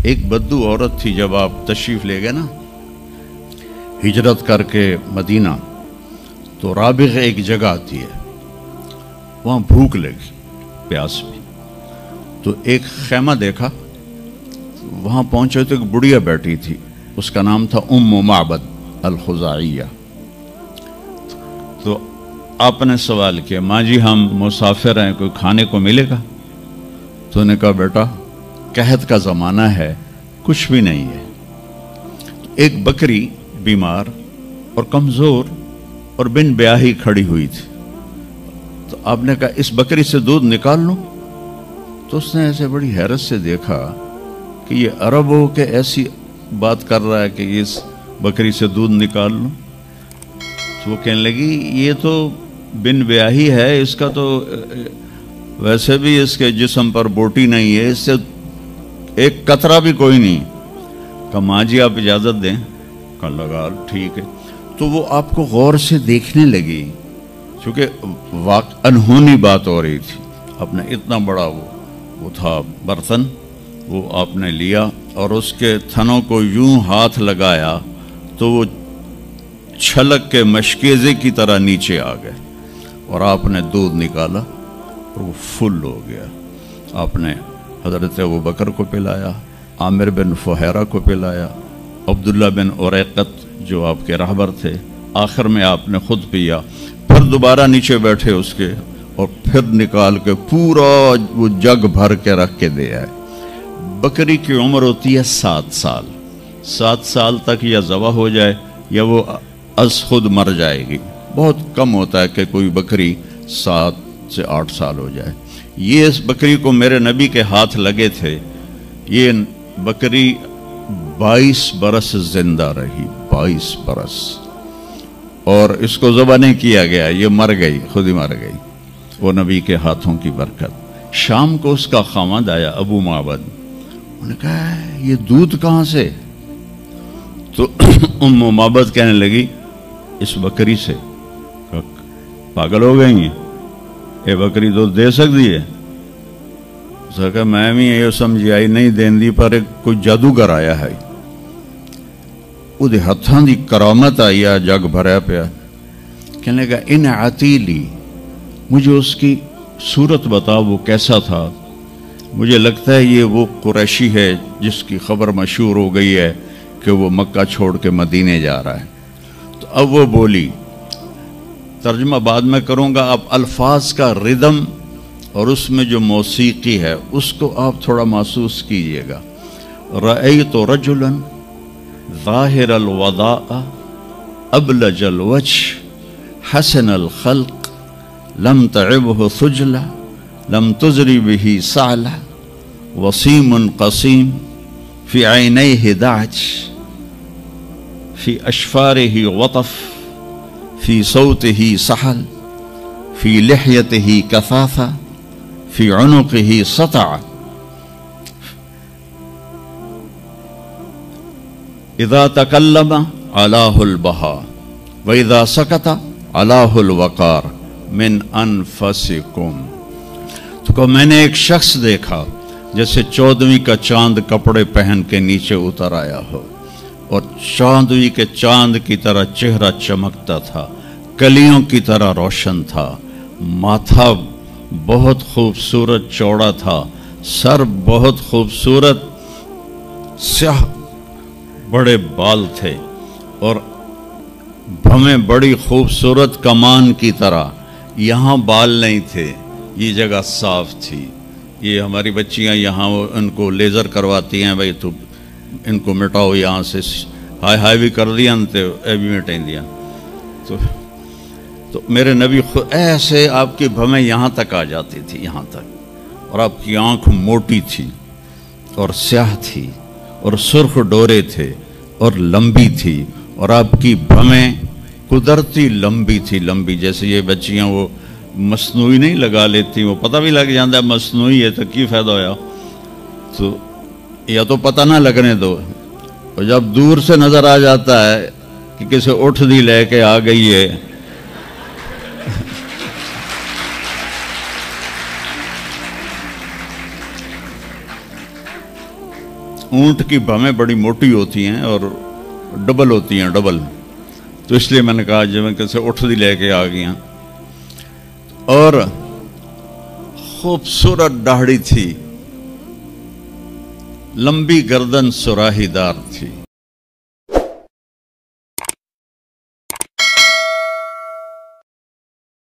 ایک بدو عورت تھی جب آپ تشریف لے گئے نا ہجرت کر کے مدینہ، تو رابغ ایک جگہ آتی ہے، وہاں بھوک لگی، پیاس بھی، تو ایک خیمہ دیکھا، وہاں پہنچے تو ایک بڑھیا بیٹھی تھی، اس کا نام تھا معبد الخزاعیہ۔ تو آپ نے سوال کیا، ماں جی ہم مسافر ہیں، کوئی کھانے کو ملے گا؟ تو نے کہا بیٹا قحط کا زمانہ ہے، کچھ بھی نہیں ہے۔ ایک بکری بیمار اور کمزور اور بن بیاہی کھڑی ہوئی تھی، تو آپ نے کہا اس بکری سے دودھ نکال لوں؟ تو اس نے ایسے بڑی حیرت سے دیکھا کہ یہ عرب ہو کے ایسی بات کر رہا ہے کہ اس بکری سے دودھ نکال لوں؟ تو وہ کہنے لگی یہ تو بن بیاہی ہے، اس کا تو ویسے بھی اس کے جسم پر بوٹی نہیں ہے، اس سے ایک قطرہ بھی کوئی نہیں۔ کہا ماں جی آپ اجازت دیں؟ کہا لگا ٹھیک ہے۔ تو وہ آپ کو غور سے دیکھنے لگی، چونکہ انہونی بات ہو رہی تھی۔ آپ نے اتنا بڑا وہ تھا برتن، وہ آپ نے لیا اور اس کے تھنوں کو یوں ہاتھ لگایا تو وہ چھلک کے مشکیزے کی طرح نیچے آ گئے، اور آپ نے دودھ نکالا اور وہ فل ہو گیا۔ آپ نے حضرت ابوبکر کو پلایا، عامر بن فہیرہ کو پلایا، عبداللہ بن اریقت جو آپ کے راہبر تھے، آخر میں آپ نے خود پیا، پھر دوبارہ نیچے بیٹھے اس کے، اور پھر نکال کے پورا وہ جگ بھر کے رکھ کے دے آئے۔ بکری کی عمر ہوتی ہے 7 سال، 7 سال تک یا ذبح ہو جائے یا وہ از خود مر جائے گی۔ بہت کم ہوتا ہے کہ کوئی بکری 7 سے 8 سال ہو جائے۔ یہ اس بکری کو میرے نبی کے ہاتھ لگے تھے، یہ بکری 22 برس زندہ رہی، 22 برس، اور اس کو ذبح نہیں کیا گیا، یہ مر گئی، خود ہی مر گئی، وہ نبی کے ہاتھوں کی برکت۔ شام کو اس کا خاوند آیا ابو معبد، انہوں نے کہا یہ دودھ کہاں سے؟ تو معبد کہنے لگی اس بکری سے۔ پاگل ہو گئی ہیں، یہ بکری دودھ دے سکتی ہے؟ اس نے کہا میں بھی یہ سمجھی آئی نہیں دین دی، پر کوئی جادوگر آیا ہے، وہ دے ہتھاں دی کرامت آئی ہے، جگ بھریا پیا۔ کہنے لگا ان عتیلی، مجھے اس کی صورت بتا، وہ کیسا تھا؟ مجھے لگتا ہے یہ وہ قریشی ہے جس کی خبر مشہور ہو گئی ہے کہ وہ مکہ چھوڑ کے مدینے جا رہا ہے۔ تو اب وہ بولی، ترجمہ بعد میں کروں گا، آپ الفاظ کا ردم اور اس میں جو موسیقی ہے اس کو آپ تھوڑا محسوس کیجئے گا۔ رأیت رجلا ظاہر الوداء ابلج الوجه حسن الخلق لم تعبه ثجلہ لم تزری به سعلہ وسیم قسیم فی عینیہ دعج فی اشفارہ وطف فی صوتہ سحل فی لحیتہ کثافہ فی عنقہ سطع اذا تکلم علاہ البہا واذا سکت علاہ الوقار من انفسکم۔ تو کہ میں نے ایک شخص دیکھا جیسے 14ویں کا چاند کپڑے پہن کے نیچے اتر آیا ہو، اور چاندوی کے چاند کی طرح چہرہ چمکتا تھا، کلیوں کی طرح روشن تھا، ماتھا بہت خوبصورت چوڑا تھا، سر بہت خوبصورت سیاہ بڑے بال تھے، اور بھویں بڑی خوبصورت کمان کی طرح، یہاں بال نہیں تھے، یہ جگہ صاف تھی۔ یہ ہماری بچیاں یہاں ان کو لیزر کرواتی ہیں، بھائی تو ان کو مٹاؤ یہاں سے، ہائی ہائی بھی کر دیا تو اے بھی مٹائیں دیا۔ تو میرے نبی خود ایسے آپ کی بھویں یہاں تک آ جاتی تھی، یہاں تک، اور آپ کی آنکھ موٹی تھی اور سیاہ تھی اور سرخ ڈورے تھے اور لمبی تھی، اور آپ کی بھویں قدرتی لمبی تھی، لمبی جیسے یہ بچیاں وہ مصنوعی نہیں لگا لیتی، وہ پتہ بھی لگ جاتا ہے مصنوعی ہے تو کی فائدہ ہویا، تو یا تو پتہ نہ لگنے دو، اور جب دور سے نظر آ جاتا ہے کہ کسی اٹھ دی لے کے آ گئی ہے، اونٹ کی بھمیں بڑی موٹی ہوتی ہیں اور ڈبل ہوتی ہیں، ڈبل، تو اس لیے میں نے کہا جو میں کیسے اٹھ دی لے کے آ گیا. اور خوبصورت داڑھی تھی، لمبی گردن سراہی دار تھی.